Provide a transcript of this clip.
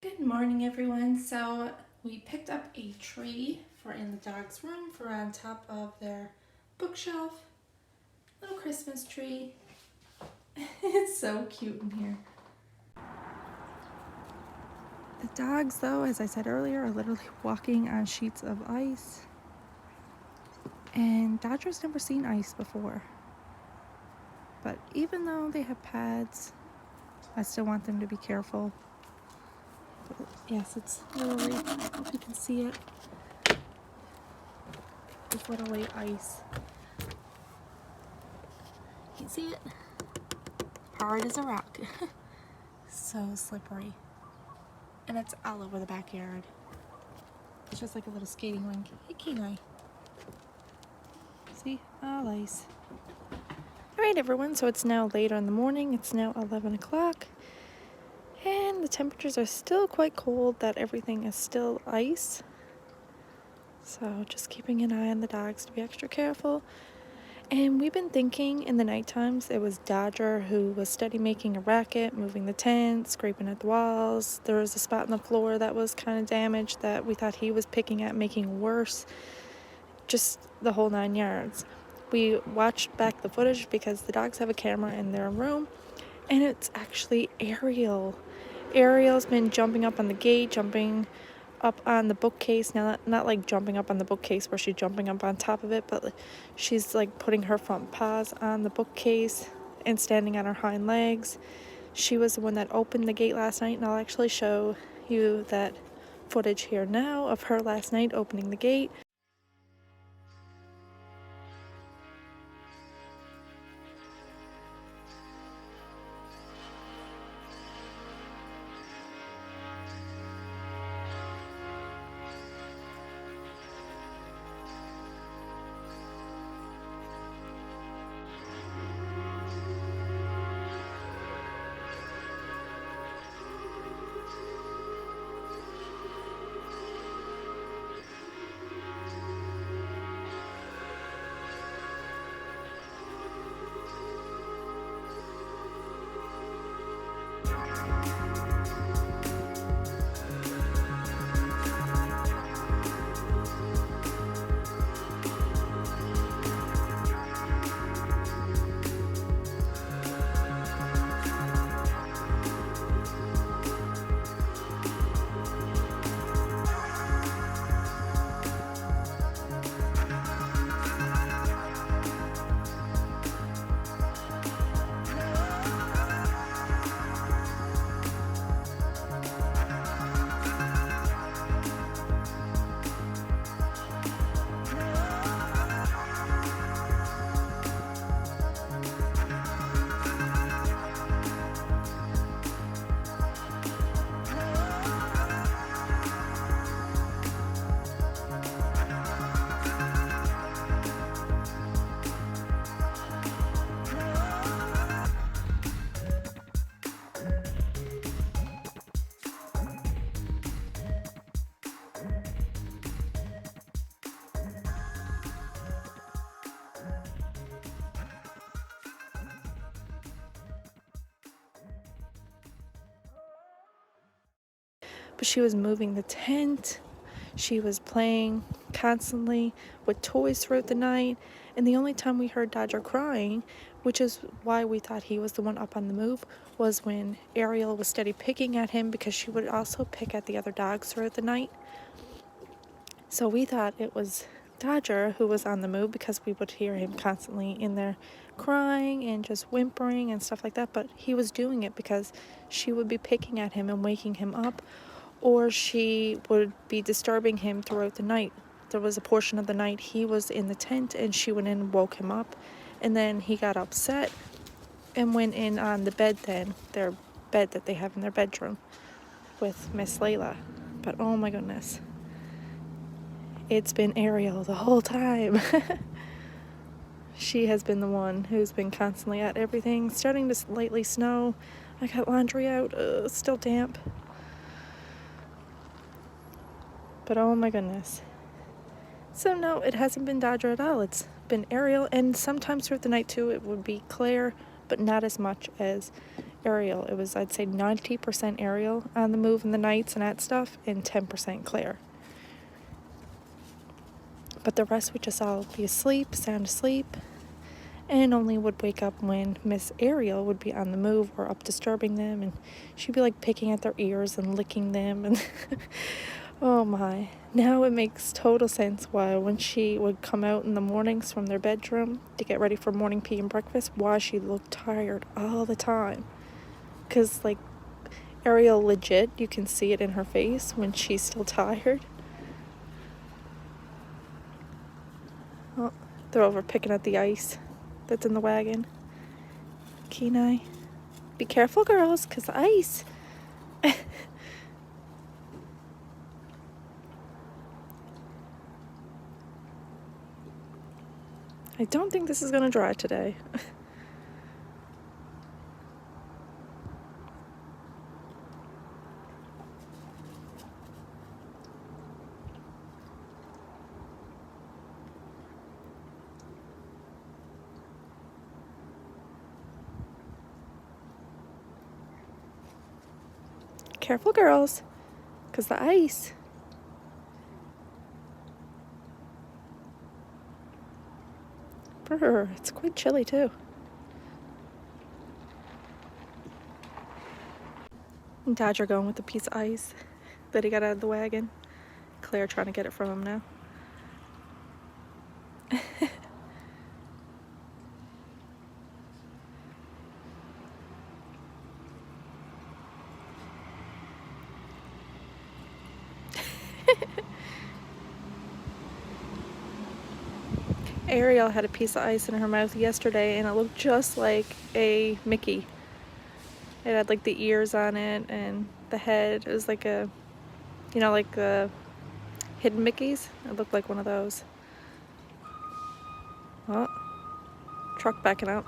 Good morning, everyone. So we picked up a tree for in the dog's room for on top of their bookshelf. Little Christmas tree. It's so cute in here. The dogs, though, as I said earlier, are literally walking on sheets of ice. And Dodger's never seen ice before. But even though they have pads, I still want them to be careful. But yes, it's literally, I hope you can see it. It's literally ice. You see it? Hard as a rock. So slippery. And it's all over the backyard. It's just like a little skating rink. Hey, Kenai. See? All ice. Alright, everyone, so it's now later in the morning. It's now 11 o'clock. And the temperatures are still quite cold, that everything is still ice. So just keeping an eye on the dogs to be extra careful. And we've been thinking in the night times it was Dodger who was steady making a racket, moving the tent, scraping at the walls. There was a spot on the floor that was kind of damaged that we thought he was picking at, making worse. Just the whole 9 yards. We watched back the footage because the dogs have a camera in their room, and it's actually Ariel. Ariel's been jumping up on the gate, jumping up on the bookcase. Now, not like jumping up on the bookcase where she's jumping up on top of it, but she's like putting her front paws on the bookcase and standing on her hind legs. She was the one that opened the gate last night, and I'll actually show you that footage here now of her last night opening the gate. But she was moving the tent. She was playing constantly with toys throughout the night. And the only time we heard Dodger crying, which is why we thought he was the one up on the move, was when Ariel was steady picking at him, because she would also pick at the other dogs throughout the night. So we thought it was Dodger who was on the move, because we would hear him constantly in there crying and just whimpering and stuff like that. But he was doing it because she would be picking at him and waking him up, or she would be disturbing him throughout the night. There was a portion of the night he was in the tent and she went in and woke him up, and then he got upset and went in on the bed then, their bed that they have in their bedroom with Miss Layla. But oh my goodness, it's been Ariel the whole time. She has been the one who's been constantly at everything. Starting to lightly snow. I got laundry out, still damp. But oh my goodness. So no, it hasn't been Dodger at all. It's been Ariel, and sometimes throughout the night too it would be Claire, but not as much as Ariel. It was, I'd say, 90% Ariel on the move in the nights and that stuff, and 10% Claire. But the rest would just all be asleep, sound asleep, and only would wake up when Miss Ariel would be on the move or up disturbing them, and she'd be like picking at their ears and licking them, and oh my. Now it makes total sense why when she would come out in the mornings from their bedroom to get ready for morning tea and breakfast, why she looked tired all the time. Because, like, Ariel legit, you can see it in her face when she's still tired. Oh, they're over picking at the ice that's in the wagon. Kenai, be careful, girls, because the ice. I don't think this is going to dry today. Careful, girls, because the ice. Brr, it's quite chilly too. And Dodger going with the piece of ice that he got out of the wagon. Claire trying to get it from him now. Ariel had a piece of ice in her mouth yesterday and it looked just like a Mickey. It had like the ears on it and the head. It was like a, you know, like the hidden Mickeys. It looked like one of those. Oh, truck backing up.